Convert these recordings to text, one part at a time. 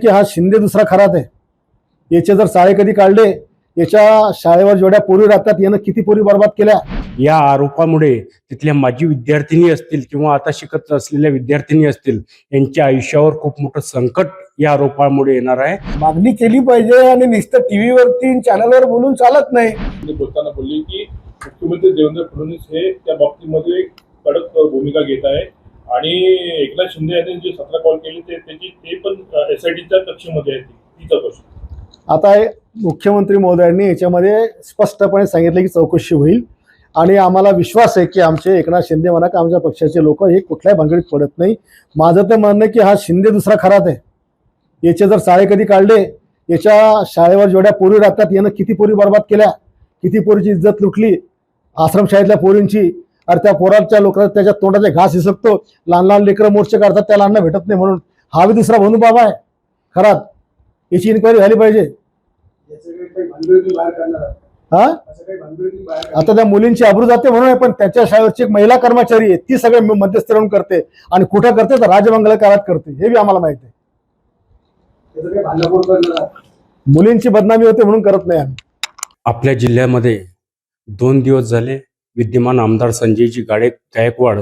की हा शिंदे दुसरा खरात आहे. याचे जर साळे कधी काढले, याच्या शाळेवर जेवढ्या पोरी राहतात यानं किती पोरी बर्बाद केल्या. या आरोपामुळे तिथल्या माजी विद्यार्थिनी असतील किंवा आता शिकत असलेल्या विद्यार्थिनी असतील यांच्या आयुष्यावर खूप मोठं संकट या आरोपामुळे येणार आहे. मागणी केली पाहिजे आणि नुसतं टीव्हीवरती चॅनलवर बोलून चालत नाही. बोलताना बोलली की मुख्यमंत्री देवेंद्र फडणवीस हे त्या बाबतीमध्ये कडक भूमिका घेत आहे आणि एकनाथ शिंदे यांनी जे 17 कॉल केले ते पण SITच्या कक्षेमध्ये आहेत. ती चौकशी आता मुख्यमंत्री महोदयांनी याच्यामध्ये स्पष्टपणे सांगितले की चौकशी होईल आणि आम्हाला विश्वास आहे की आमचे एकनाथ शिंदे म्हणा की आमच्या पक्षाचे लोक हे कुठल्याही भानगडीत पडत नाही. माझं तर म्हणणं की हा शिंदे दुसरा खरात आहे. याचे जर साळे कधी काढले, याच्या शाळेवर जेवढ्या पोरी राहतात यानं किती पोरी बर्बाद केल्या, किती पोरीची इज्जत लुटली आश्रमशाळेतल्या पोरींची. अरे त्या पोराच्या लोकांना त्याच्या तोंडाचे घास हिसकतो. लहान लहान लेकरं मोर्चे काढतात, त्याला अन्न भेटत नाही म्हणून. हा बी दुसरा भानुबाबा आहे खरात. याची इन्क्वायरी झाली पाहिजे. हा आता त्या मुलींची आबरू जाते म्हणून, पण त्याच्या शाळेवरची एक महिला कर्मचारी आहे, ती सगळे मध्यस्थी राहून करते आणि कुठं करते तर राजमंगल काळात करते. हे बी आम्हाला माहिती आहे. मुलींची बदनामी होते म्हणून करत नाही आम्ही. आपल्या जिल्ह्यामध्ये 2 दिवस झाले विद्यमान आमदार संजयजी गायकवाड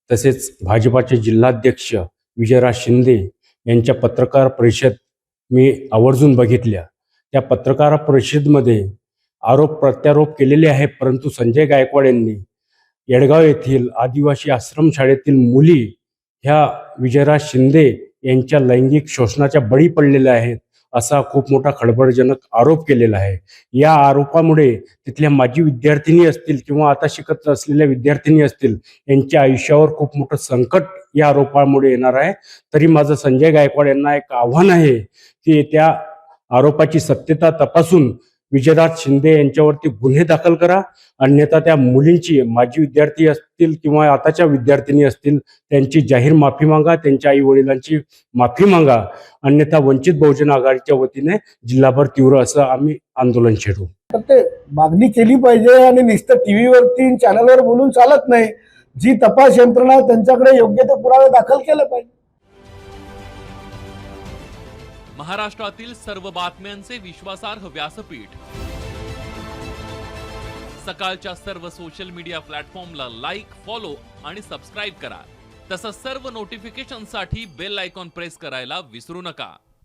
तसेच भाजपाचे जिल्हाध्यक्ष विजयराज शिंदे यांच्या पत्रकार परिषद मी आवर्जून बघितल्या. त्या पत्रकार परिषदेमध्ये आरोप प्रत्यारोप केलेले आहे, परंतु संजय गायकवाड यांनी येडगाव येथील आदिवासी आश्रमशाळेतील मुली ह्या विजयराज शिंदे यांच्या लैंगिक शोषणाच्या बळी पडलेल्या आहेत असा खूप मोठा खळबळजनक आरोप केलेला आहे. या आरोपामुळे तिथल्या माजी विद्यार्थिनी असतील किंवा आता शिकत असलेल्या विद्यार्थिनी असतील यांच्या आयुष्यावर खूप मोठं संकट या आरोपामुळे येणार आहे. तरी माझं संजय गायकवाड यांना एक आव्हान आहे की त्या आरोपाची सत्यता तपासून विजयराज शिंदे यांच्यावरती गुन्हे दाखल करा, अन्यथा त्या मुलींची माजी विद्यार्थी असतील किंवा आताच्या विद्यार्थिनी असतील त्यांची जाहीर माफी मागा, त्यांच्या आई वडिलांची माफी मागा, अन्यथा वंचित बहुजन आघाडीच्या वतीने जिल्हाभर तीव्र असं आम्ही आंदोलन छेडू. तर ते मागणी केली पाहिजे आणि नुसतं टीव्हीवरती चॅनलवर बोलून चालत नाही. जी तपास यंत्रणा आहे त्यांच्याकडे योग्य ते पुरावे दाखल केले पाहिजे. महाराष्ट्रातील सर्व बातम्यांचे विश्वासार्ह व्यासपीठ सकाळच्या सर्व सोशल मीडिया प्लॅटफॉर्मला लाईक, फॉलो आणि सबस्क्राईब करा. तसंच सर्व नोटिफिकेशनसाठी बेल आयकॉन प्रेस करायला विसरू नका.